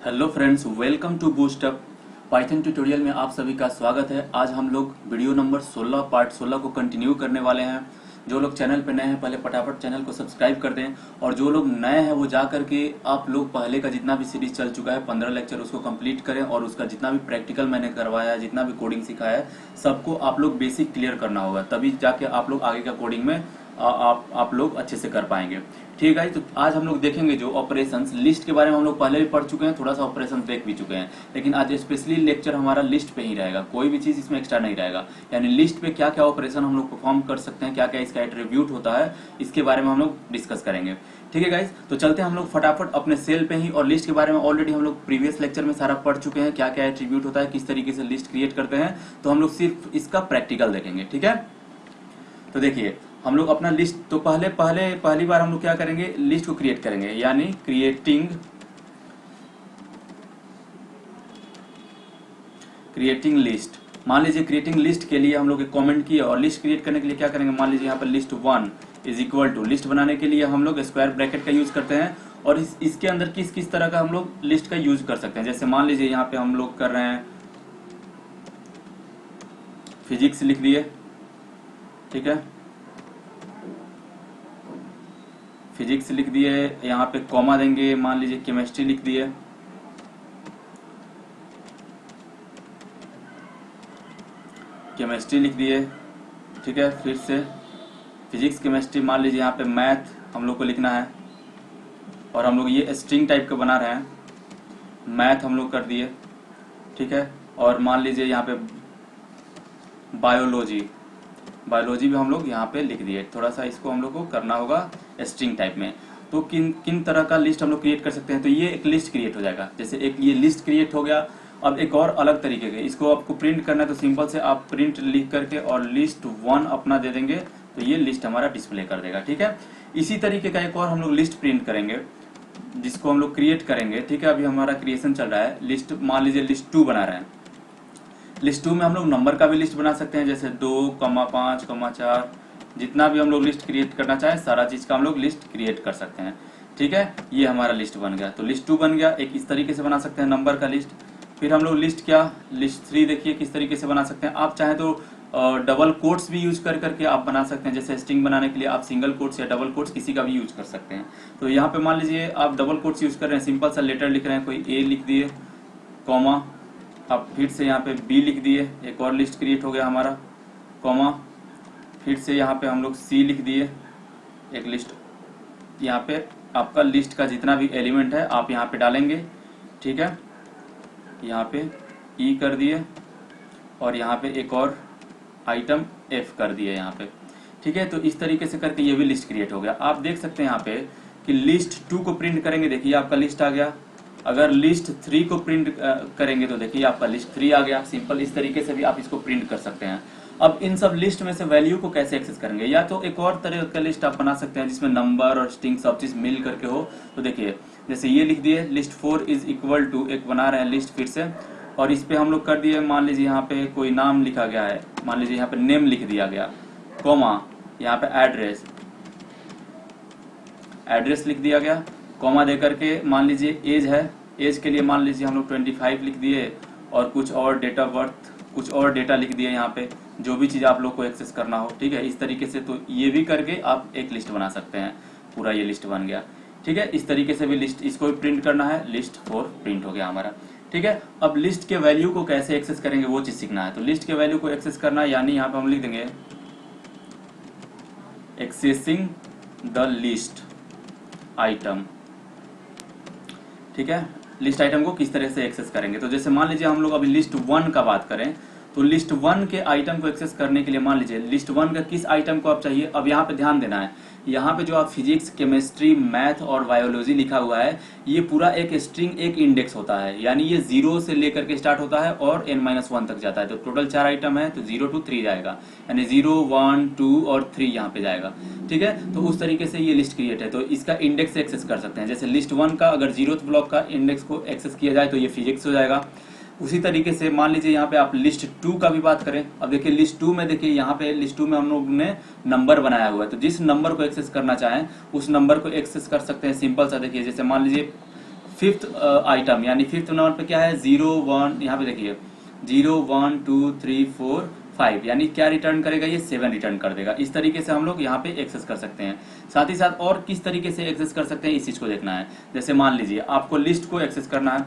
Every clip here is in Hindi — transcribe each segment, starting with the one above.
Hello friends, welcome to boost up Python tutorial में आप सभी का स्वागत है। आज हम लोग वीडियो नंबर 16 पार्ट 16 को कंटिन्यू करने वाले हैं। जो लोग चैनल पे नए हैं पहले फटाफट चैनल को सब्सक्राइब कर दें, और जो लोग नए हैं वो जा करके आप लोग पहले का जितना भी सीरीज चल चुका है 15 लेक्चर उसको कंप्लीट करें, और उसका जितना भी प्रैक्टिकल मैंने करवाया है, जितना भी कोडिंग सिखाया है, सबको आप लोग बेसिक क्लियर करना होगा, तभी जाके आप लोग आगे का कोडिंग में आप लोग अच्छे से कर पाएंगे। ठीक है, तो आज हम लोग देखेंगे जो ऑपरेशंस लिस्ट के बारे में हम लोग पहले भी पढ़ चुके हैं, थोड़ा सा ऑपरेशंस देख भी चुके हैं, लेकिन आज स्पेशली लेक्चर हमारा लिस्ट पे ही रहेगा, कोई भी चीज इसमें एक्स्ट्रा नहीं रहेगा। यानी लिस्ट पे क्या क्या ऑपरेशन हम लोग परफॉर्म कर सकते हैं, क्या क्या इसका एट्रीब्यूट होता है, इसके बारे में हम लोग डिस्कस करेंगे। ठीक है गाइस, तो चलते हैं हम लोग फटाफट अपने सेल पे ही। और लिस्ट के बारे में ऑलरेडी हम लोग प्रीवियस लेक्चर में सारा पढ़ चुके हैं, क्या क्या एट्रीब्यूट होता है, किस तरीके से लिस्ट क्रिएट करते हैं। तो हम लोग सिर्फ इसका प्रैक्टिकल देखेंगे। ठीक है, तो देखिए हम लोग अपना लिस्ट, तो पहली बार हम लोग क्या करेंगे, लिस्ट को क्रिएट करेंगे, यानी क्रिएटिंग लिस्ट। मान लीजिए क्रिएटिंग लिस्ट के लिए हम लोग एक कमेंट किया, और लिस्ट क्रिएट करने के लिए क्या करेंगे, मान लीजिए यहाँ पर list 1 is equal to, list बनाने के लिए हम लोग स्क्वायर ब्रैकेट का यूज करते हैं, और इसके अंदर किस किस तरह का हम लोग लिस्ट का यूज कर सकते हैं। जैसे मान लीजिए यहाँ पे हम लोग कर रहे हैं फिजिक्स लिख दिए, ठीक है, फिजिक्स लिख दिए, यहाँ पे कॉमा देंगे, मान लीजिए केमिस्ट्री लिख दिए, केमिस्ट्री लिख दिए, ठीक है, फिर से फिजिक्स केमिस्ट्री, मान लीजिए यहाँ पे मैथ हम लोग को लिखना है, और हम लोग ये स्ट्रिंग टाइप का बना रहे हैं, मैथ हम लोग कर दिए, ठीक है, और मान लीजिए यहाँ पे बायोलॉजी भी हम लोग यहाँ पे लिख दिए। थोड़ा सा इसको हम लोग को करना होगा स्ट्रिंग टाइप में। तो किन किन तरह का लिस्ट हम लोग क्रिएट कर सकते हैं, तो ये एक लिस्ट क्रिएट हो जाएगा। जैसे एक ये लिस्ट क्रिएट हो गया। अब एक और अलग तरीके के, इसको आपको प्रिंट करना है तो सिंपल से आप प्रिंट लिख करके और लिस्ट 1 अपना दे देंगे, तो ये लिस्ट हमारा डिस्प्ले कर देगा। ठीक है, इसी तरीके का एक और हम लोग लिस्ट प्रिंट करेंगे, जिसको हम लोग क्रिएट करेंगे। ठीक है, अभी हमारा क्रिएशन चल रहा है। लिस्ट, मान लीजिए लिस्ट 2 बना रहे हैं। लिस्ट 2 में हम लोग नंबर का भी लिस्ट बना सकते हैं, जैसे 2, 5, 4, जितना भी हम लोग लिस्ट क्रिएट करना चाहें सारा चीज का हम लोग लिस्ट क्रिएट कर सकते हैं। ठीक है, ये हमारा लिस्ट बन गया। तो लिस्ट 2 बन गया। एक इस तरीके से बना सकते हैं नंबर का लिस्ट। फिर हम लोग लिस्ट 3 देखिए किस तरीके से बना सकते हैं। आप चाहें तो डबल कोट्स भी यूज कर करके आप बना सकते हैं। जैसे स्ट्रिंग बनाने के लिए आप सिंगल कोट्स या डबल कोट्स किसी का भी यूज कर सकते हैं। तो यहाँ पे मान लीजिए आप डबल कोट्स यूज कर रहे हैं, सिंपल सा लेटर लिख रहे हैं, कोई ए लिख दिए, कॉमा, अब फिर से यहाँ पे बी लिख दिए, एक और लिस्ट क्रिएट हो गया हमारा, कॉमा, फिर से यहाँ पे हम लोग सी लिख दिए, एक लिस्ट। यहाँ पे आपका लिस्ट का जितना भी एलिमेंट है आप यहाँ पे डालेंगे। ठीक है, यहाँ पे ई कर दिए, और यहाँ पे एक और आइटम एफ कर दिए यहाँ पे। ठीक है, तो इस तरीके से करके ये भी लिस्ट क्रिएट हो गया। आप देख सकते हैं यहाँ पे कि लिस्ट 2 को प्रिंट करेंगे, देखिए आपका लिस्ट आ गया। अगर लिस्ट 3 को प्रिंट करेंगे तो देखिए आपका लिस्ट 3 आ गया। सिंपल इस तरीके से भी आप इसको प्रिंट कर सकते हैं। अब इन सब लिस्ट में से वैल्यू को कैसे एक्सेस करेंगे, या तो एक और तरह का लिस्ट आप बना सकते हैं जिसमें नंबर और स्ट्रिंग सब चीज मिल करके हो। तो देखिए जैसे ये लिख दिए, लिस्ट 4 इज इक्वल टू, एक बना रहे हैं लिस्ट फिर से, और इस पे हम लोग कर दिए, मान लीजिए यहाँ पे कोई नाम लिखा गया है, मान लीजिए यहाँ पे नेम लिख दिया गया, कॉमा, यहाँ पे एड्रेस लिख दिया गया, कॉमा दे करके मान लीजिए एज है, एज के लिए मान लीजिए हम लोग 25 लिख दिए, और कुछ और डेट ऑफ बर्थ, कुछ और डेटा लिख दिए यहाँ पे, जो भी चीज आप लोग को एक्सेस करना हो। ठीक है, इस तरीके से तो ये भी करके आप एक लिस्ट बना सकते हैं। पूरा ये लिस्ट बन गया। ठीक है, इस तरीके से भी लिस्ट, इसको भी प्रिंट करना है, लिस्ट 4 प्रिंट हो गया हमारा। ठीक है, अब लिस्ट के वैल्यू को कैसे एक्सेस करेंगे वो चीज सीखना है। तो लिस्ट के वैल्यू को एक्सेस करना, यानी यहाँ पे हम लिख देंगे एक्सेसिंग द लिस्ट आइटम। ठीक है, लिस्ट आइटम को किस तरह से एक्सेस करेंगे। तो जैसे मान लीजिए हम लोग अभी लिस्ट 1 का बात करें, तो लिस्ट 1 के आइटम को एक्सेस करने के लिए मान लीजिए लिस्ट 1 का किस आइटम को आप चाहिए। अब यहाँ पे ध्यान देना है, यहाँ पे जो आप फिजिक्स, केमिस्ट्री, मैथ और बायोलॉजी लिखा हुआ है, ये पूरा एक स्ट्रिंग, एक इंडेक्स होता है। यानी ये 0 से लेकर के स्टार्ट होता है और n-1 तक जाता है। तो टोटल 4 आइटम है, तो 0 to 3 जाएगा, यानी 0, 1, 2 और 3 यहाँ पे जाएगा। ठीक है, तो उस तरीके से ये लिस्ट क्रिएट है। तो इसका इंडेक्स एक्सेस कर सकते हैं। जैसे लिस्ट 1 का अगर 0th ब्लॉक का इंडेक्स को एक्सेस किया जाए तो ये फिजिक्स हो जाएगा। उसी तरीके से मान लीजिए यहाँ पे आप लिस्ट 2 का भी बात करें। अब देखिए लिस्ट 2 में, देखिए यहाँ पे लिस्ट 2 में हम लोग ने नंबर बनाया हुआ है, तो जिस नंबर को एक्सेस करना चाहें उस नंबर को एक्सेस कर सकते हैं। सिंपल सा देखिए, जैसे मान लीजिए फिफ्थ आइटम यानी फिफ्थ नंबर पे क्या है 0 1, यहाँ पे देखिए 0 1 2 3 4 5, यानी क्या रिटर्न करेगा ये 7 रिटर्न कर देगा। इस तरीके से हम लोग यहाँ पे एक्सेस कर सकते हैं। साथ ही साथ और किस तरीके से एक्सेस कर सकते हैं इस चीज को देखना है। जैसे मान लीजिए आपको लिस्ट को एक्सेस करना है,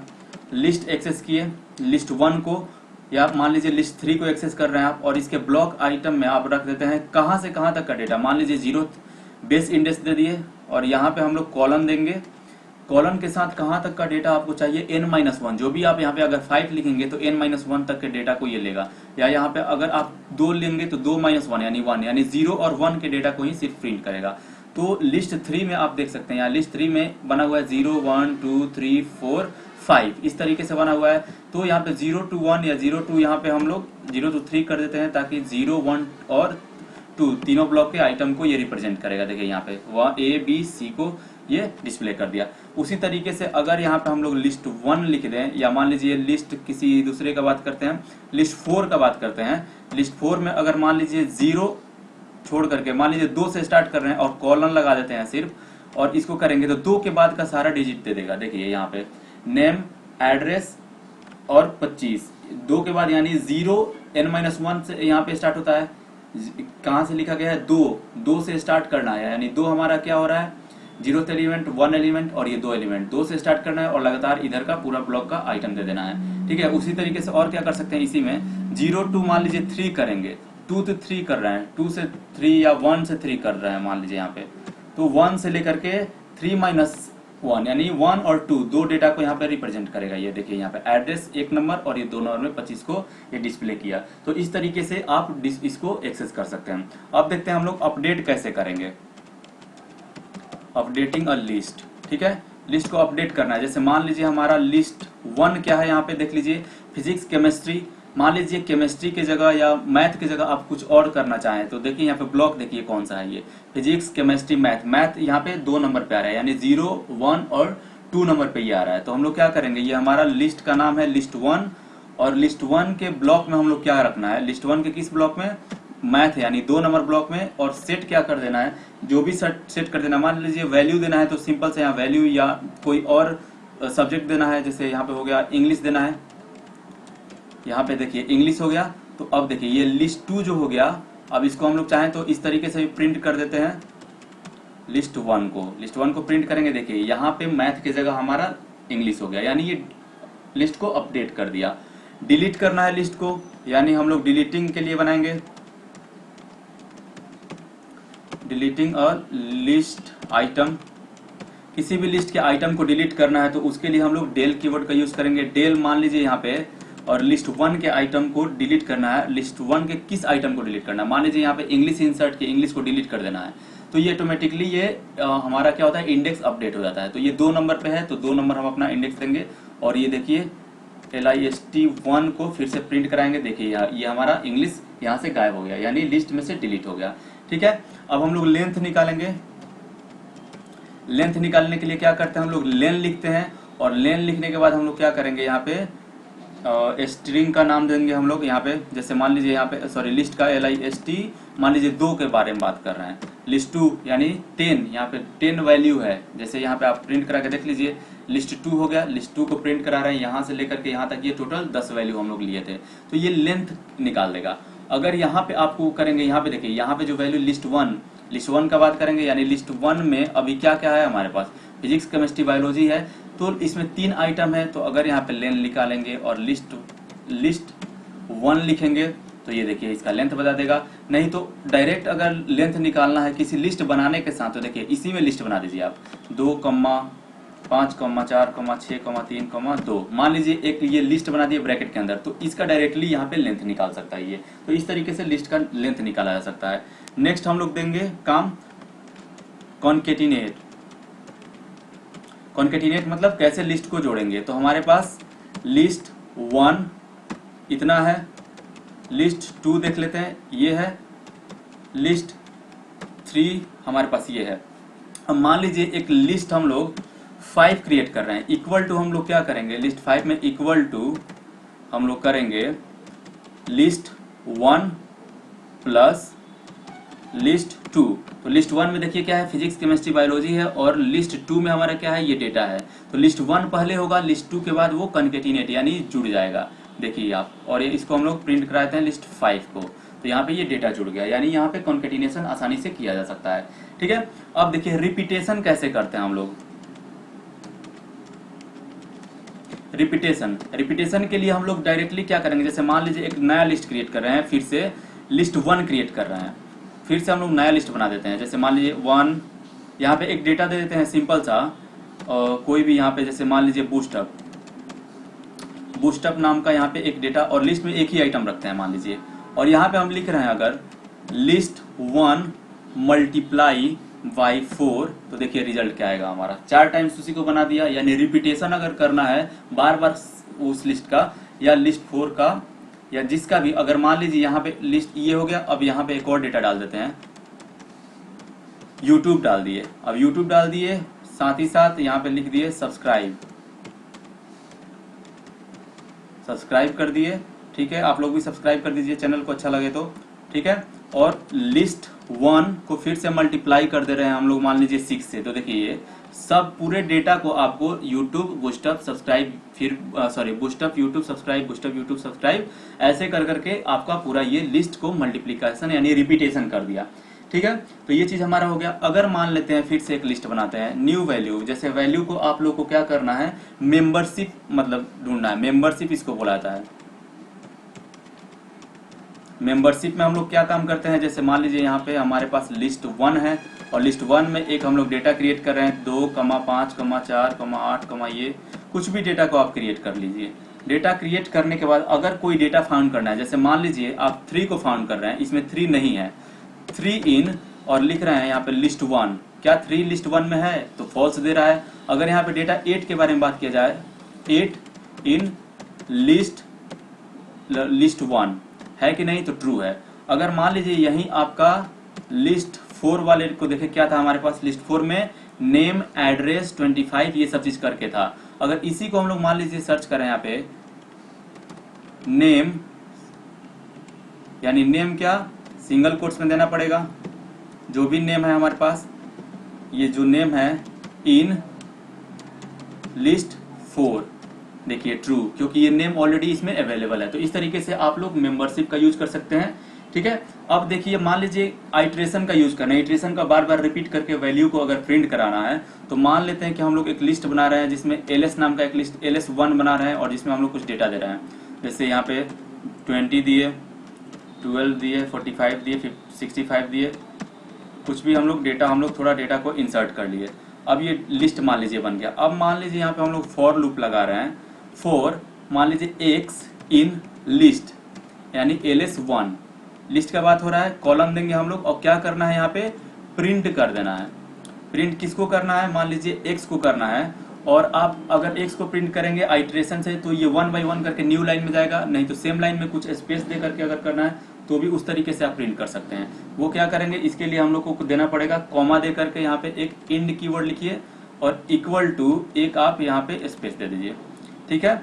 लिस्ट एक्सेस किए लिस्ट 1 को, या मान लीजिए लिस्ट 3 को एक्सेस कर रहे हैं आप, और इसके ब्लॉक आइटम में आप रख देते हैं कहाँ से कहाँ तक का डेटा। मान लीजिए 0 बेस इंडेक्स दे दिए, और यहाँ पे हम लोग कॉलम देंगे, कॉलम के साथ कहाँ तक का डेटा आपको चाहिए n-1। जो भी आप यहाँ पे अगर 5 लिखेंगे तो n-1 तक के डेटा को ये लेगा, या यहाँ पे अगर आप 2 लेंगे तो 2-1 यानी 1, यानी 0 और 1 के डेटा को ही सिर्फ प्रिंट करेगा। तो लिस्ट 3 में आप देख सकते हैं, यहाँ लिस्ट 3 में बना हुआ है 0 1 2 3 4 5, इस तरीके से बना हुआ है। तो यहाँ पे 0 to 1 या 0 to यहाँ पे हम लोग 0 to 3 कर देते हैं, ताकि 0 1 और 2 तीनों ब्लॉक के आइटम को ये रिप्रेजेंट करेगा। देखिए यहाँ पे A B C को ये डिस्प्ले कर दिया। उसी तरीके से अगर यहाँ पे हम लोग लिस्ट 1 लिख दें, या मान लीजिए लिस्ट किसी दूसरे का बात करते हैं, लिस्ट 4 का बात करते हैं, लिस्ट 4 में अगर मान लीजिए 0 छोड़ करके मान लीजिए 2 से स्टार्ट कर रहे हैं और कॉलन लगा देते हैं सिर्फ, और इसको करेंगे तो 2 के बाद का सारा डिजिट दे देगा। देखिए यहाँ पे नेम एड्रेस और 25, 2 के बाद यानी 0 n-1 से यहाँ पे स्टार्ट होता है। कहाँ से लिखा गया है 2 से स्टार्ट करना है, यानी 2 हमारा क्या हो रहा है 0th एलिमेंट 1 एलिमेंट और ये 2 एलिमेंट, 2 से स्टार्ट करना है और लगातार इधर का पूरा ब्लॉक का आइटम दे देना है। ठीक है, उसी तरीके से और क्या कर सकते हैं इसी में 0 to मान लीजिए 3 करेंगे, 2 से 3 कर रहे हैं, 2 से 3 या 1 से 3 कर रहे हैं मान लीजिए यहाँ पे, तो 1 से लेकर के 3-1 यानी 1 और 2 दो डेटा को यहाँ पे रिप्रेजेंट करेगा। ये देखिए यहाँ पे एड्रेस 1 नंबर और ये 2 नंबर में 25 को ये डिस्प्ले किया। तो इस तरीके से आप इसको एक्सेस कर सकते हैं। अब देखते हैं हम लोग अपडेट कैसे करेंगे। अपडेटिंग अ लिस्ट, ठीक है, लिस्ट को अपडेट करना है। जैसे मान लीजिए हमारा लिस्ट 1 क्या है, यहाँ पे देख लीजिए फिजिक्स केमिस्ट्री, मान लीजिए केमिस्ट्री की जगह या मैथ की जगह आप कुछ और करना चाहें तो देखिए यहाँ पे ब्लॉक देखिए कौन सा है, ये फिजिक्स केमिस्ट्री मैथ, मैथ यहाँ पे 2 नंबर पे आ रहा है, यानी 0 1 और 2 नंबर पे ये आ रहा है। तो हम लोग क्या करेंगे, ये हमारा लिस्ट का नाम है लिस्ट 1, और लिस्ट 1 के ब्लॉक में हम लोग क्या रखना है, लिस्ट 1 के किस ब्लॉक में, मैथ यानी 2 नंबर ब्लॉक में, और सेट क्या कर देना है, जो भी सेट कर देना। मान लीजिए वैल्यू देना है तो सिंपल से यहाँ वैल्यू, या कोई और सब्जेक्ट देना है, जैसे यहाँ पे हो गया इंग्लिश देना है, यहाँ पे देखिए इंग्लिश हो गया। तो अब देखिए ये लिस्ट 2 जो हो गया, अब इसको हम लोग चाहें तो इस तरीके से प्रिंट कर देते हैं लिस्ट 1 को, लिस्ट 1 को प्रिंट करेंगे। देखिए यहाँ पे मैथ की जगह हमारा इंग्लिश हो गया, यानी ये लिस्ट को अपडेट कर दिया। डिलीट करना है लिस्ट को, यानी हम लोग डिलीटिंग के लिए बनाएंगे डिलीटिंग अ लिस्ट आइटम। किसी भी लिस्ट के आइटम को डिलीट करना है तो उसके लिए हम लोग डेल कीवर्ड का यूज करेंगे। डेल मान लीजिए यहाँ पे, और लिस्ट 1 के आइटम को डिलीट करना है। लिस्ट 1 के किस आइटम को डिलीट करना है, मान लीजिए यहाँ पे इंग्लिश इंसर्ट के, इंग्लिश को डिलीट कर देना है, तो ये ऑटोमेटिकली ये हमारा क्या होता है, इंडेक्स अपडेट हो जाता है। तो ये 2 नंबर पे है तो 2 नंबर हम अपना इंडेक्स देंगे, और ये देखिए list1 को फिर से प्रिंट कराएंगे। देखिए ये हमारा इंग्लिश यहाँ से गायब हो गया, यानी लिस्ट में से डिलीट हो गया। ठीक है, अब हम लोग लेंथ निकालेंगे। लेंथ निकालने के लिए क्या करते हैं, हम लोग लेन लिखते हैं, और लेन लिखने के बाद हम लोग क्या करेंगे, यहाँ पे स्ट्रिंग का नाम देंगे हम लोग। यहाँ पे जैसे मान लीजिए यहाँ पे सॉरी लिस्ट का list मान लीजिए 2 के बारे में बात कर रहे हैं, लिस्ट 2 यानी 10, यहाँ पे 10 वैल्यू है। जैसे यहाँ पे आप प्रिंट करा के देख लीजिए, लिस्ट 2 हो गया, लिस्ट 2 को प्रिंट करा रहे हैं, यहाँ से लेकर के यहाँ तक ये टोटल 10 वैल्यू हम लोग लिए थे, तो ये लेंथ निकाल देगा। अगर यहाँ पे आपको करेंगे, यहाँ पे देखिए यहाँ पे जो वैल्यू लिस्ट 1 का बात करेंगे, यानी लिस्ट 1 में अभी क्या क्या है हमारे पास, फिजिक्स केमिस्ट्री बायोलॉजी है, तो इसमें 3 आइटम है। तो अगर यहाँ पे लेन निकालेंगे और लिस्ट 1 लिखेंगे तो ये देखिए इसका लेंथ बता देगा। नहीं तो डायरेक्ट अगर लेंथ निकालना है किसी लिस्ट बनाने के साथ, तो देखिए इसी में लिस्ट बना दीजिए आप, 2, 5, 4, 6, 3, 2, मान लीजिए एक ये लिस्ट बना दिए ब्रैकेट के अंदर, तो इसका डायरेक्टली यहाँ पे लेंथ निकाल सकता है ये। तो इस तरीके से लिस्ट का लेंथ निकाला जा सकता है। नेक्स्ट हम लोग देंगे काम कॉन्केटिनेट। कॉन्केटिनेट मतलब कैसे लिस्ट को जोड़ेंगे। तो हमारे पास लिस्ट 1 इतना है, लिस्ट 2 देख लेते हैं ये है, लिस्ट 3 हमारे पास ये है। अब मान लीजिए एक लिस्ट हम लोग 5 क्रिएट कर रहे हैं, इक्वल टू हम लोग क्या करेंगे, लिस्ट 5 में इक्वल टू हम लोग करेंगे लिस्ट 1 प्लस लिस्ट 2, तो लिस्ट 1 में देखिए क्या है, फिजिक्स केमिस्ट्री बायोलॉजी है, और लिस्ट 2 में हमारा क्या है, ये डेटा है। तो लिस्ट 1 पहले होगा, लिस्ट 2 के बाद वो कॉन्केटिनेट यानी जुड़ जाएगा, देखिए आप। और ये इसको हम लोग प्रिंट कराते हैं लिस्ट 5 को, तो यहाँ पे ये डेटा जुड़ गया, यानी यहाँ पे कॉन्केटिनेशन आसानी से किया जा सकता है। ठीक है, अब देखिए रिपीटेशन कैसे करते हैं हम लोग। रिपीटेशन के लिए हम लोग डायरेक्टली क्या करेंगे, जैसे मान लीजिए एक नया लिस्ट क्रिएट कर रहे हैं, फिर से लिस्ट 1 क्रिएट कर रहे हैं, फिर से हम लोग नया लिस्ट बना देते हैं। जैसे मान लीजिए 1, यहाँ पे एक डेटा दे देते हैं सिंपल सा, कोई भी यहाँ पे, जैसे मान लीजिए बूस्टअप नाम का यहाँ पे एक डेटा, और लिस्ट में एक ही आइटम रखते हैं मान लीजिए, और यहाँ पे हम लिख रहे हैं अगर लिस्ट 1 मल्टीप्लाई बाई 4, तो देखिए रिजल्ट क्या आएगा हमारा, 4 टाइम्स उसी को बना दिया। यानी रिपीटेशन अगर करना है बार बार उस लिस्ट का या लिस्ट 4 का या जिसका भी, अगर मान लीजिए यहाँ पे लिस्ट ये हो गया, अब यहाँ पे एक और डेटा डाल देते हैं, यूट्यूब डाल दिए। अब यूट्यूब डाल दिए, साथ ही साथ यहाँ पे लिख दिए सब्सक्राइब कर दिए। ठीक है, आप लोग भी सब्सक्राइब कर दीजिए चैनल को, अच्छा लगे तो। ठीक है, और लिस्ट 1 को फिर से मल्टीप्लाई कर दे रहे हैं हम लोग, मान लीजिए 6 से। तो देखिए ये सब पूरे डेटा को आपको यूट्यूब बूस्टअप सब्सक्राइब, फिर boost up YouTube subscribe, boost up YouTube subscribe, ऐसे कर करके आपका पूरा ये लिस्ट को मल्टीप्लीकेशन यानी रिपीटेशन कर दिया। ठीक है, तो ये चीज हमारा हो गया। अगर मान लेते हैं फिर से एक लिस्ट बनाते हैं, न्यू वैल्यू, जैसे वैल्यू को आप लोग को क्या करना है, मेंबरशिप मतलब ढूंढना है, मेंबरशिप इसको बोला जाता है। मेंबरशिप में हम लोग क्या काम करते हैं, जैसे मान लीजिए यहाँ पे हमारे पास लिस्ट 1 है, और लिस्ट 1 में एक हम लोग डेटा क्रिएट कर रहे हैं, 2, 5, 4, 8, ये कुछ भी डेटा को आप क्रिएट कर लीजिए। डेटा क्रिएट करने के बाद अगर कोई डेटा फाउंड करना है, जैसे मान लीजिए आप 3 को फाउंड कर रहे हैं, इसमें 3 नहीं है, 3 इन, और लिख रहे हैं यहाँ पे लिस्ट 1, क्या 3 लिस्ट 1 में है, तो फॉल्स दे रहा है। अगर यहाँ पे डेटा 8 के बारे में बात किया जाए, 8 इन लिस्ट 1 है कि नहीं, तो ट्रू है। अगर मान लीजिए यही आपका लिस्ट 4 वाले को देखे, क्या था हमारे पास लिस्ट 4 में, नेम, एड्रेस, 25 ये सब चीज करके था। अगर इसी को हम लोग मान लीजिए सर्च करें यहाँ पे, नेम, यानी नेम क्या सिंगल कोट्स में देना पड़ेगा, जो भी नेम है हमारे पास, ये जो नेम है इन लिस्ट 4, देखिए ट्रू, क्योंकि ये नेम ऑलरेडी इसमें अवेलेबल है। तो इस तरीके से आप लोग मेंबरशिप का यूज कर सकते हैं। ठीक है, अब देखिए मान लीजिए आइट्रेशन का यूज करना है, आइट्रेशन का बार बार रिपीट करके वैल्यू को अगर प्रिंट कराना है, तो मान लेते हैं कि हम लोग एक लिस्ट बना रहे हैं जिसमें ls नाम का एक लिस्ट ls1 बना रहे हैं, और जिसमें हम लोग कुछ डेटा दे रहे हैं, जैसे यहाँ पे 20 दिए, 12 दिए, 45 दिए, 65 दिए, कुछ भी हम लोग डेटा, हम लोग थोड़ा डेटा को इंसर्ट कर लिए। अब ये लिस्ट मान लीजिए बन गया। अब मान लीजिए यहाँ पे हम लोग फॉर लूप लगा रहे हैं, फॉर मान लीजिए x इन लिस्ट, यानी ls1 लिस्ट का बात हो रहा है, कॉलम देंगे हम लोग, और क्या करना है यहाँ पे प्रिंट कर देना है। प्रिंट किसको करना है, मान लीजिए x को करना है, और आप अगर x को प्रिंट करेंगे आइट्रेशन से, तो ये 1 बाई 1 करके न्यू लाइन में जाएगा, नहीं तो सेम लाइन में कुछ स्पेस दे करके अगर करना है तो भी उस तरीके से आप प्रिंट कर सकते हैं। वो क्या करेंगे, इसके लिए हम लोग को देना पड़ेगा कॉमा दे करके, यहाँ पे एक इंड कीवर्ड लिखिए, और इक्वल टू एक आप यहाँ पे स्पेस दे दीजिए। ठीक है,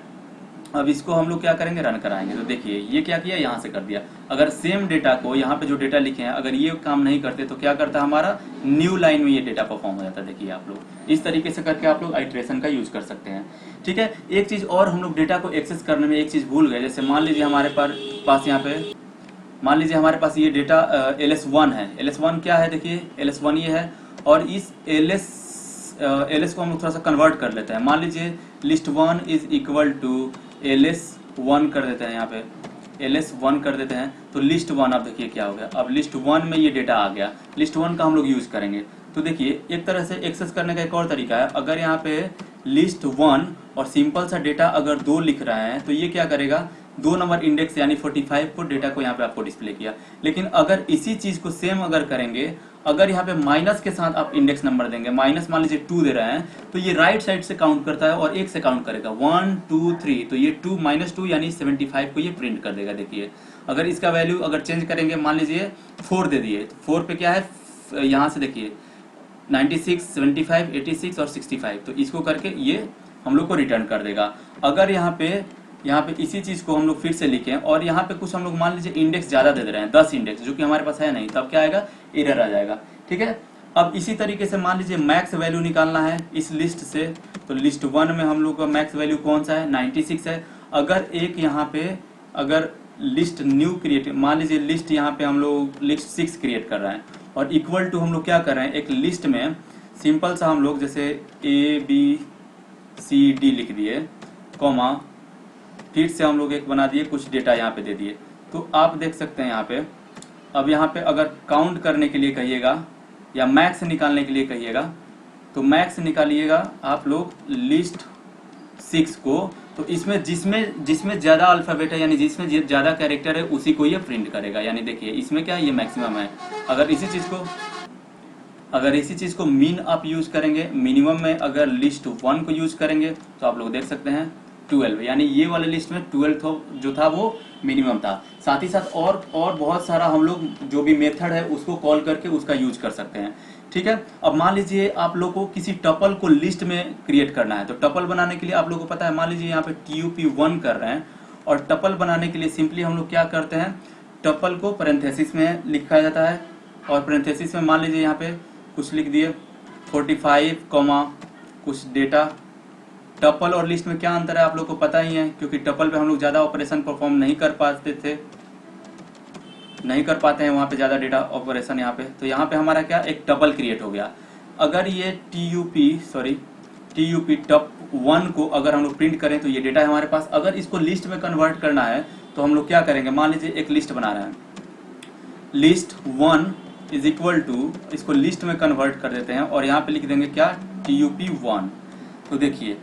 अब इसको हम लोग क्या करेंगे, रन कराएंगे। तो देखिए ये क्या किया, यहाँ से कर दिया। अगर सेम डेटा को यहाँ पे जो डेटा लिखे हैं, अगर ये काम नहीं करते तो क्या करता हमारा, न्यू लाइन में ये डेटा परफॉर्म हो जाता है। देखिए आप लोग इस तरीके से करके आप लोग आइट्रेशन का यूज कर सकते हैं। ठीक है, एक चीज और हम लोग डेटा को एक्सेस करने में एक चीज भूल गए, जैसे मान लीजिए हमारे पास यहाँ पे, मान लीजिए हमारे पास ये डेटा ls1 है। ls1 क्या है, देखिए ls1 ये है, और इस ls को हम लोग थोड़ा सा कन्वर्ट कर लेते हैं। मान लीजिए list1 is equal to ls1 कर देते हैं, यहाँ पे ls1 कर देते हैं, तो list1 अब देखिए क्या हो गया, अब list1 में ये डेटा आ गया, list1 का हम लोग यूज करेंगे। तो देखिए एक तरह से एक्सेस करने का एक और तरीका है, अगर यहाँ पे list1 और सिंपल सा डेटा अगर 2 लिख रहे हैं, तो ये क्या करेगा, 2 नंबर इंडेक्स यानी 45 को डेटा को यहाँ पे आपको डिस्प्ले किया। लेकिन अगर इसी चीज को सेम अगर करेंगे, अगर यहाँ पे माइनस के साथ आप इंडेक्स नंबर देंगे, माइनस मान लीजिए 2 दे रहे हैं, तो ये राइट साइड से काउंट करता है और 1 से काउंट करेगा, 1 2 3, तो ये 2 -2 यानी 75 को ये प्रिंट कर देगा। देखिए अगर इसका वैल्यू अगर चेंज करेंगे, मान लीजिए 4 दे दिए, 4 पे क्या है, यहाँ से देखिए 96, 75, 86 और 65, तो इसको करके ये हम लोग को रिटर्न कर देगा। अगर यहाँ पे यहाँ पे इसी चीज को हम लोग फिर से लिखें और यहाँ पे कुछ हम लोग मान लीजिए इंडेक्स ज्यादा दे रहे हैं, 10 इंडेक्स, जो कि हमारे पास है नहीं, तब क्या आएगा, एरर आ जाएगा। ठीक है, अब इसी तरीके से मान लीजिए मैक्स वैल्यू निकालना है इस लिस्ट से, तो लिस्ट 1 में हम लोग का मैक्स वैल्यू कौन सा है, 96 है। अगर एक यहाँ पे अगर लिस्ट न्यू क्रिएट, मान लीजिए लिस्ट यहाँ पे हम लोग लिस्ट 6 क्रिएट कर रहे हैं और इक्वल टू हम लोग क्या कर रहे हैं, एक लिस्ट में सिंपल सा हम लोग जैसे ABCD लिख दिए, कॉमा, फिर से हम लोग एक बना दिए, कुछ डेटा यहाँ पे दे दिए। तो आप देख सकते हैं यहाँ पे, अब यहाँ पे अगर काउंट करने के लिए कहिएगा या मैक्स निकालने के लिए कहिएगा, तो मैक्स निकालिएगा आप लोग लिस्ट 6 को, तो इसमें जिसमें ज्यादा अल्फाबेट है, यानी जिसमें ज्यादा कैरेक्टर है, उसी को ये प्रिंट करेगा। यानी देखिए इसमें क्या है, ये मैक्सिमम है। अगर इसी चीज को मीन आप यूज करेंगे, मिनिमम में अगर लिस्ट 1 को यूज करेंगे, तो आप लोग देख सकते हैं 12, यानी ये वाले लिस्ट में 12 जो था वो मिनिमम था। साथ ही साथ और बहुत सारा हम लोग जो भी मेथड है उसको कॉल करके उसका यूज कर सकते हैं। ठीक है, अब मान लीजिए आप लोग को किसी टपल को लिस्ट में क्रिएट करना है, तो टपल बनाने के लिए आप लोग को पता है, मान लीजिए यहाँ पे TUP1 कर रहे हैं और टपल बनाने के लिए सिंपली हम लोग क्या करते हैं, टपल को पैरेंथेसिस में लिखा जाता है और पैरेंथेसिस में मान लीजिए यहाँ पे कुछ लिख दिए 45, कुछ डेटा। टपल और लिस्ट में क्या अंतर है आप लोग को पता ही है, क्योंकि टपल पे हम लोग ज्यादा ऑपरेशन परफॉर्म नहीं कर पाते हैं, वहां पे ज्यादा डेटा ऑपरेशन यहाँ पे। तो यहाँ पे हमारा क्या, एक टपल क्रिएट हो गया। अगर ये TUP टप 1 को अगर हम लोग प्रिंट करें तो ये डेटा है हमारे पास। अगर इसको लिस्ट में कन्वर्ट करना है तो हम लोग क्या करेंगे, मान लीजिए एक लिस्ट बना रहे हैं, लिस्ट 1 इज इक्वल टू, इसको लिस्ट में कन्वर्ट कर देते हैं और यहाँ पे लिख देंगे क्या, TUP1। तो देखिए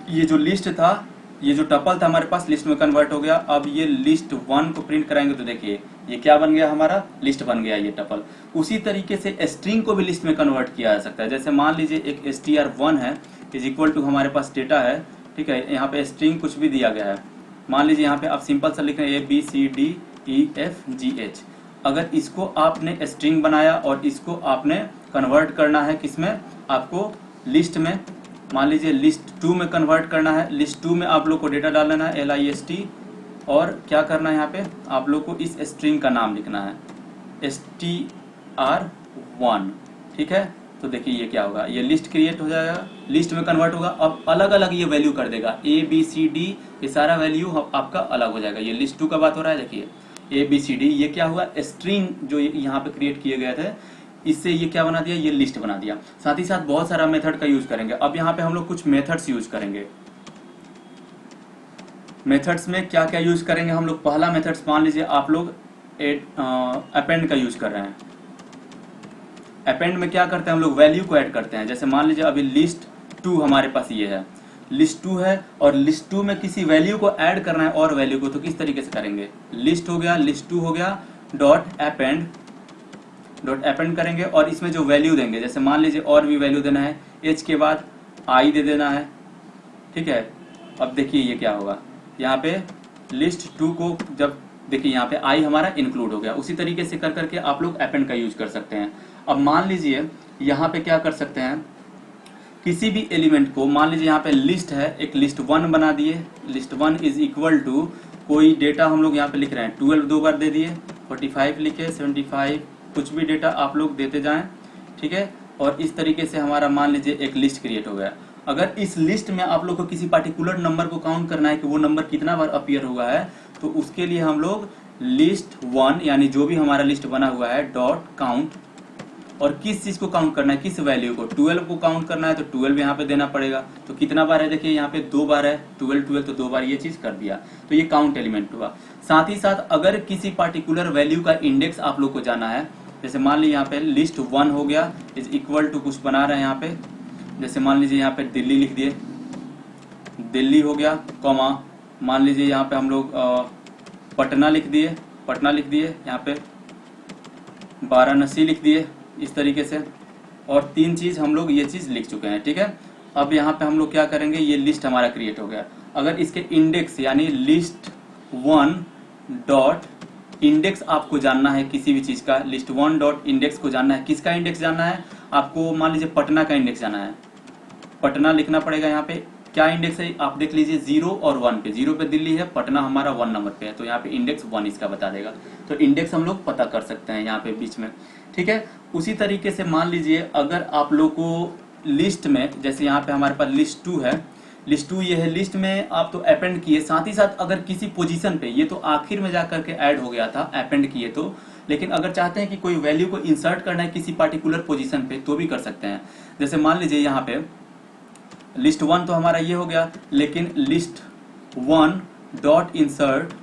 ये जो लिस्ट था, ये जो टपल था हमारे पास लिस्ट में कन्वर्ट हो गया। अब ये लिस्ट 1 को प्रिंट कराएंगे तो देखिए ये क्या बन गया, हमारा लिस्ट बन गया ये टपल। उसी तरीके से स्ट्रिंग को भी लिस्ट में कन्वर्ट किया जा सकता है। जैसे मान लीजिए एक str1 है इज इक्वल टू, हमारे पास डेटा है, ठीक है, यहाँ पे स्ट्रिंग कुछ भी दिया गया है, मान लीजिए यहाँ पे आप सिंपल सा लिख रहे हैं ABCDEFGH। अगर इसको आपने स्ट्रिंग बनाया और इसको आपने कन्वर्ट करना है किसमें, आपको लिस्ट में, मान लीजिए लिस्ट 2 में कन्वर्ट करना है। लिस्ट 2 में आप लोग को डेटा डाल लेना है LIST, और क्या करना है, यहाँ पे आप लोग को इस स्ट्रिंग का नाम लिखना है str1। ठीक है, तो देखिए ये क्या होगा, ये लिस्ट क्रिएट हो जाएगा, लिस्ट में कन्वर्ट होगा। अब अलग अलग ये वैल्यू कर देगा, ABCD, ये सारा वैल्यू आपका अलग हो जाएगा। ये लिस्ट 2 का बात हो रहा है, देखिए ABCD, ये क्या हुआ, स्ट्रिंग जो यहाँ पे क्रिएट किए गए थे, इससे ये क्या बना दिया, ये लिस्ट बना दिया। साथ ही साथ बहुत सारा मेथड का यूज करेंगे। अब यहाँ पे हम लोग कुछ मेथड्स यूज करेंगे। मेथड्स में क्या क्या यूज करेंगे हम लोग, पहला मेथड्स मान लीजिए आप लोग अपेंड का यूज कर रहे हैं। अपेंड में क्या करते हैं हम लोग, वैल्यू को ऐड करते हैं। जैसे मान लीजिए अभी लिस्ट 2 हमारे पास ये है, लिस्ट 2 है और लिस्ट 2 में किसी वैल्यू को ऐड करना है और वैल्यू को, तो किस तरीके से करेंगे, लिस्ट हो गया, लिस्ट 2 हो गया, डॉट अपेंड करेंगे और इसमें जो वैल्यू देंगे, जैसे मान लीजिए और भी वैल्यू देना है, एच के बाद आई दे देना है। ठीक है, अब देखिए ये क्या होगा, यहाँ पे लिस्ट 2 को जब देखिए यहाँ पे आई हमारा इंक्लूड हो गया। उसी तरीके से कर करके आप लोग अपेंड का यूज कर सकते हैं। अब मान लीजिए यहाँ पे क्या कर सकते हैं, किसी भी एलिमेंट को, मान लीजिए यहाँ पे लिस्ट है, एक लिस्ट 1 बना दिए, लिस्ट 1 इज इक्वल टू, कोई डेटा हम लोग यहाँ पे लिख रहे हैं 12 2 बार दे दिए, 45 लिखे, 75, कुछ भी डेटा आप लोग देते जाएं। ठीक है, और इस तरीके से हमारा मान लीजिए एक लिस्ट क्रिएट हो गया। अगर इस लिस्ट में आप लोग को किसी पार्टिकुलर नंबर को काउंट करना है कि वो नंबर कितना बार अपीयर हुआ है, तो उसके लिए हम लोग लिस्ट 1 यानी जो भी हमारा लिस्ट बना हुआ है डॉट काउंट, और किस चीज को काउंट करना है, किस वैल्यू को, 12 को काउंट करना है तो 12 यहाँ पे देना पड़ेगा। तो कितना बार है, देखिए यहाँ पे 2 बार है, 12 तो 2 बार ये चीज कर दिया, तो ये काउंट एलिमेंट हुआ। साथ ही साथ अगर किसी पार्टिकुलर वैल्यू का इंडेक्स आप लोग को जाना है, जैसे मान लीजिए यहाँ पे लिस्ट 1 हो गया इज इक्वल टू, कुछ बना रहे हैं यहाँ पे, जैसे मान लीजिए यहाँ पे दिल्ली लिख दिए, दिल्ली हो गया, कॉमा, मान लीजिए यहाँ पे हम लोग पटना लिख दिए, यहाँ पे वाराणसी लिख दिए, इस तरीके से, और 3 चीज हम लोग ये चीज लिख चुके हैं। ठीक है, अब यहाँ पे हम लोग क्या करेंगे, ये लिस्ट हमारा क्रिएट हो गया। अगर इसके इंडेक्स यानी लिस्ट 1 डॉट इंडेक्स आपको जानना है किसी भी चीज का, लिस्ट 1 डॉट इंडेक्स को जानना है, किसका इंडेक्स जानना है आपको, मान लीजिए पटना का इंडेक्स जाना है, पटना लिखना पड़ेगा यहाँ पे क्या इंडेक्स है आप देख लीजिए, 0 और 1 पे। 0 पे दिल्ली है, पटना हमारा 1 नंबर पे है, तो यहाँ पे इंडेक्स 1 इसका बता देगा। तो इंडेक्स हम लोग पता कर सकते हैं यहाँ पे बीच में, ठीक है। उसी तरीके से मान लीजिए अगर आप लोग को लिस्ट में, जैसे यहाँ पे हमारे पास लिस्ट 2 है, लिस्ट 2 ये है, लिस्ट में आप तो अपेंड किए, साथ ही साथ अगर किसी पोजीशन पे, ये तो आखिर में जाकर के ऐड हो गया था अपेंड किए तो, लेकिन अगर चाहते हैं कि कोई वैल्यू को इंसर्ट करना है किसी पार्टिकुलर पोजीशन पे तो भी कर सकते हैं। जैसे मान लीजिए यहाँ पे लिस्ट 1 तो हमारा ये हो गया, लेकिन लिस्ट 1 डॉट इंसर्ट,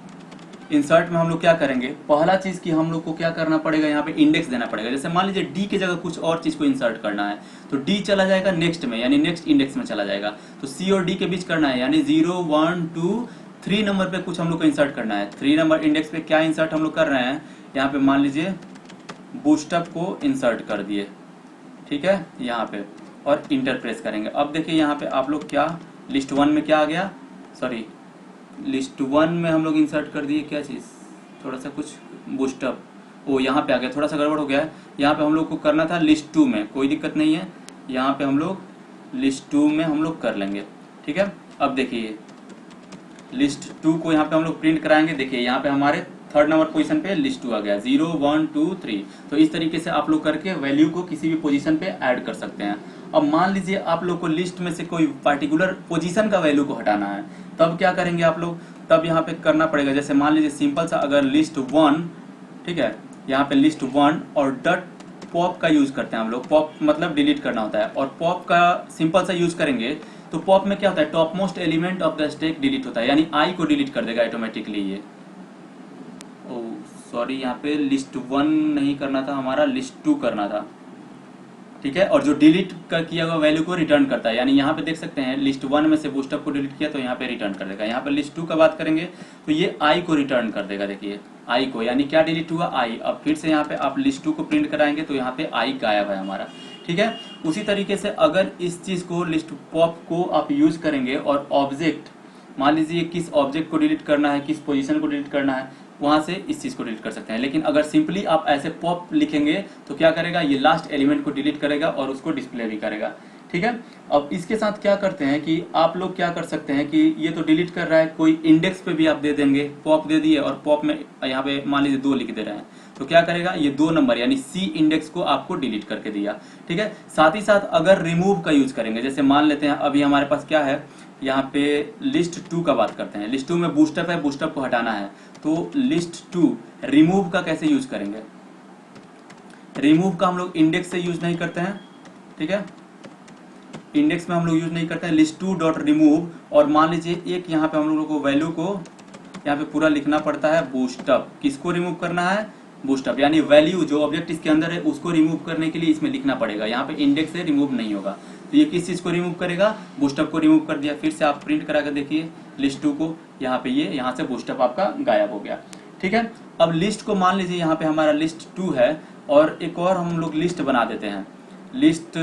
इंसर्ट में हम लोग क्या करेंगे, पहला चीज की हम लोग को क्या करना पड़ेगा, यहाँ पे इंडेक्स देना पड़ेगा। जैसे मान लीजिए डी की जगह कुछ और चीज को इंसर्ट करना है, तो डी चला जाएगा नेक्स्ट में, यानी नेक्स्ट इंडेक्स में चला जाएगा। तो सी और डी के बीच करना है, यानी 0 1 2 3 नंबर पे कुछ हम लोग को इंसर्ट करना है। 3 नंबर इंडेक्स पे क्या इंसर्ट हम लोग कर रहे हैं, यहाँ पे मान लीजिए बूस्टअप को इंसर्ट कर दिए, ठीक है, यहाँ पे, और इंटर प्रेस करेंगे। अब देखिए यहाँ पे आप लोग क्या, लिस्ट 1 में क्या आ गया, सॉरी लिस्ट 1 में हम लोग इंसर्ट कर दिए क्या चीज़, थोड़ा सा कुछ बूस्टअप, वो यहाँ पे आ गया, थोड़ा सा गड़बड़ हो गया है। यहाँ पे हम लोग को करना था लिस्ट 2 में, कोई दिक्कत नहीं है, यहाँ पे हम लोग लिस्ट 2 में हम लोग कर लेंगे, ठीक है। अब देखिए लिस्ट 2 को यहाँ पे हम लोग प्रिंट कराएंगे। देखिए यहाँ पे हमारे 3rd नंबर पोजीशन पे लिस्ट 2 आ गया, 0 1 2 3। तो इस तरीके से आप लोग करके वैल्यू को किसी भी पोजीशन पे ऐड कर सकते हैं। अब मान लीजिए आप लोग को लिस्ट में से कोई पार्टिकुलर पोजीशन का वैल्यू को हटाना है, तब क्या करेंगे आप लोग, तब यहाँ पे करना पड़ेगा। जैसे मान लीजिए सिंपल सा अगर लिस्ट 1, ठीक है, यहाँ पे लिस्ट 1 और डॉट पॉप का यूज करते हैं हम लोग। पॉप मतलब डिलीट करना होता है, और पॉप का सिंपल सा यूज करेंगे तो पॉप में क्या होता है, top most element of the stack delete होता है, यानी आई को डिलीट कर देगा ऑटोमेटिकली ये। ओ सॉरी, यहाँ पे लिस्ट 1 नहीं करना था, हमारा लिस्ट 2 करना था, ठीक है। और जो डिलीट किया हुआ वैल्यू को रिटर्न करता है, यानी यहाँ पे देख सकते हैं लिस्ट 1 में से बूस्टअप को डिलीट किया तो यहाँ पे रिटर्न कर देगा। यहाँ पे लिस्ट 2 का बात करेंगे तो ये आई को रिटर्न कर देगा। देखिए आई को, यानी क्या डिलीट हुआ, आई। अब फिर से यहाँ पे आप लिस्ट 2 को प्रिंट कराएंगे तो यहाँ पे आई गायब है हमारा, ठीक है। उसी तरीके से अगर इस चीज को लिस्ट पॉप को आप यूज करेंगे और ऑब्जेक्ट, मान लीजिए किस ऑब्जेक्ट को डिलीट करना है, किस पोजीशन को डिलीट करना है, वहां से इस चीज को डिलीट कर सकते हैं। लेकिन अगर सिंपली आप ऐसे पॉप लिखेंगे तो क्या करेगा, ये लास्ट एलिमेंट को डिलीट करेगा और उसको डिस्प्ले भी करेगा, ठीक है। अब इसके साथ क्या करते हैं कि आप लोग क्या कर सकते हैं कि ये तो डिलीट कर रहा है, कोई इंडेक्स पे भी आप दे देंगे, पॉप दे दिए और पॉप में यहाँ पे मान लीजिए 2 लिख दे रहे हैं, तो क्या करेगा, ये 2 नंबर यानी सी इंडेक्स को आपको डिलीट करके दिया, ठीक है। साथ ही साथ अगर रिमूव का यूज करेंगे, जैसे मान लेते हैं अभी हमारे पास क्या है, यहाँ पे लिस्ट 2 का बात करते हैं। लिस्ट 2 में बूस्टअप है, बूस्टअप को हटाना है, तो लिस्ट 2 रिमूव का कैसे यूज करेंगे, रिमूव का हम लोग इंडेक्स से यूज नहीं करते हैं, ठीक है, इंडेक्स में हम लोग यूज नहीं करते हैं। लिस्ट 2 डॉट रिमूव, और मान लीजिए एक यहाँ पे हम लोगों को वैल्यू को यहाँ पे पूरा लिखना पड़ता है बूस्टअप। किसको रिमूव करना है, बूस्टअप, यानी वैल्यू जो ऑब्जेक्ट इसके अंदर है उसको रिमूव करने के लिए इसमें लिखना पड़ेगा। यहाँ पे इंडेक्स से रिमूव नहीं होगा, तो ये किस चीज को रिमूव करेगा, बूस्टअप को रिमूव कर दिया। फिर से आप प्रिंट करा कर देखिए लिस्ट 2 को, यहाँ पे ये यहाँ से बूस्टअप आपका गायब हो गया, ठीक है। अब लिस्ट को मान लीजिए यहाँ पे हमारा लिस्ट 2 है और एक और हम लोग लिस्ट बना देते हैं। लिस्ट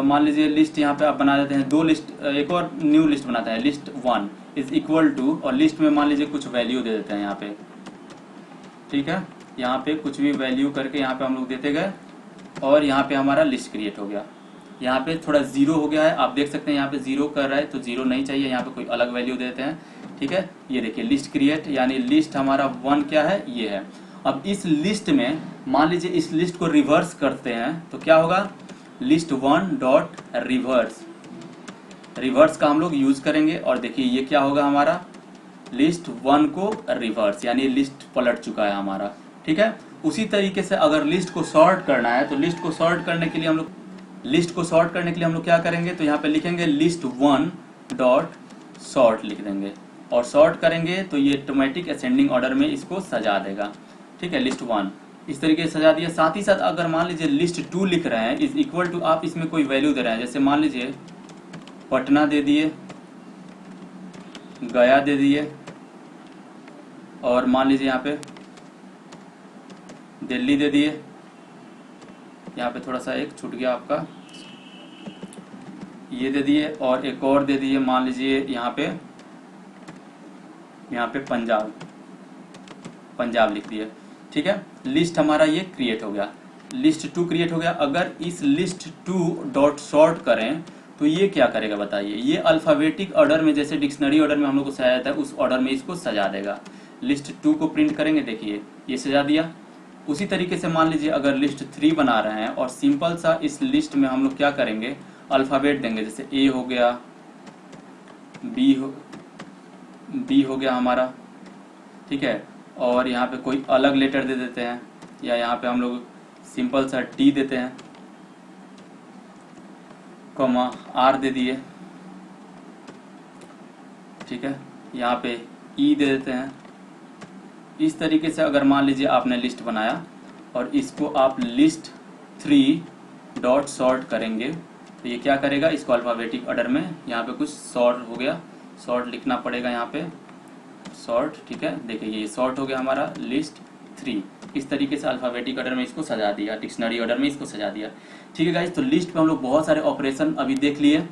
मान लीजिए लिस्ट यहाँ पे आप बना देते हैं 2 लिस्ट, एक और न्यू लिस्ट बनाते हैं, लिस्ट 1 इज इक्वल टू, और लिस्ट में मान लीजिए कुछ वैल्यू दे देते हैं यहाँ पे, ठीक है। यहाँ पे कुछ भी वैल्यू करके यहाँ पे हम लोग देते गए और यहाँ पे हमारा लिस्ट क्रिएट हो गया। यहाँ पे थोड़ा 0 हो गया है, आप देख सकते हैं यहाँ पे 0 कर रहा है, तो 0 नहीं चाहिए, यहाँ पे कोई अलग वैल्यू देते हैं, ठीक है। ये देखिए लिस्ट क्रिएट, यानी लिस्ट हमारा 1 क्या है, ये है। अब इस लिस्ट में मान लीजिए इस लिस्ट को रिवर्स करते हैं तो क्या होगा, लिस्ट 1 डॉट रिवर्स, रिवर्स का हम लोग यूज करेंगे और देखिए ये क्या होगा हमारा, लिस्ट 1 को रिवर्स, यानी लिस्ट पलट चुका है हमारा, ठीक है। उसी तरीके से अगर लिस्ट को सॉर्ट करना है तो लिस्ट को सॉर्ट करने के लिए हम लोग क्या करेंगे, तो यहाँ पे लिखेंगे लिस्ट 1 डॉट सॉर्ट लिख देंगे और सॉर्ट करेंगे तो ये ऑटोमेटिक असेंडिंग ऑर्डर में इसको सजा देगा, ठीक है। लिस्ट 1 इस तरीके से सजा दिया। साथ ही साथ अगर मान लीजिए लिस्ट 2 लिख रहे हैं इज इक्वल टू, आप इसमें कोई वैल्यू दे रहे हैं, जैसे मान लीजिए पटना दे दिए, गया दे दिए, और मान लीजिए यहाँ पे दिल्ली दे दिए, यहाँ पे थोड़ा सा एक छूट गया आपका, ये दे दिए, और एक और दे दिए मान लीजिए यहाँ पे पंजाब लिख दिए, ठीक है। लिस्ट हमारा ये क्रिएट हो गया, लिस्ट 2 क्रिएट हो गया। अगर इस लिस्ट 2 डॉट सॉर्ट करें तो ये क्या करेगा बताइए, ये अल्फ़ाबेटिक ऑर्डर में जैसे डिक्शनरी ऑर्डर में हम लोग को सजाया जाता है उस ऑर्डर में इसको सजा देगा। लिस्ट 2 को प्रिंट करेंगे, देखिए ये सजा दिया। उसी तरीके से मान लीजिए अगर लिस्ट 3 बना रहे हैं और सिंपल सा इस लिस्ट में हम लोग क्या करेंगे, अल्फ़ाबेट देंगे, जैसे ए हो गया, बी हो गया हमारा, ठीक है, और यहाँ पे कोई अलग लेटर दे देते हैं, या यहाँ पे हम लोग सिंपल सा टी देते हैं, कॉमा आर दे दिए, ठीक है, यहाँ पे ई दे देते हैं। इस तरीके से अगर मान लीजिए आपने लिस्ट बनाया और इसको आप लिस्ट 3 डॉट सॉर्ट करेंगे तो ये क्या करेगा, इसको अल्फ़ाबेटिक ऑर्डर में यहाँ पे कुछ सॉर्ट हो गया, सॉर्ट लिखना पड़ेगा यहाँ पे, सॉर्ट, ठीक है, देखिए ये सॉर्ट हो गया हमारा लिस्ट 3। इस तरीके से अल्फ़ाबेटिक ऑर्डर में इसको सजा दिया, डिक्शनरी ऑर्डर में इसको सजा दिया। ठीक है गाइस, तो लिस्ट पे हम लोग बहुत सारे ऑपरेशन अभी देख लिए।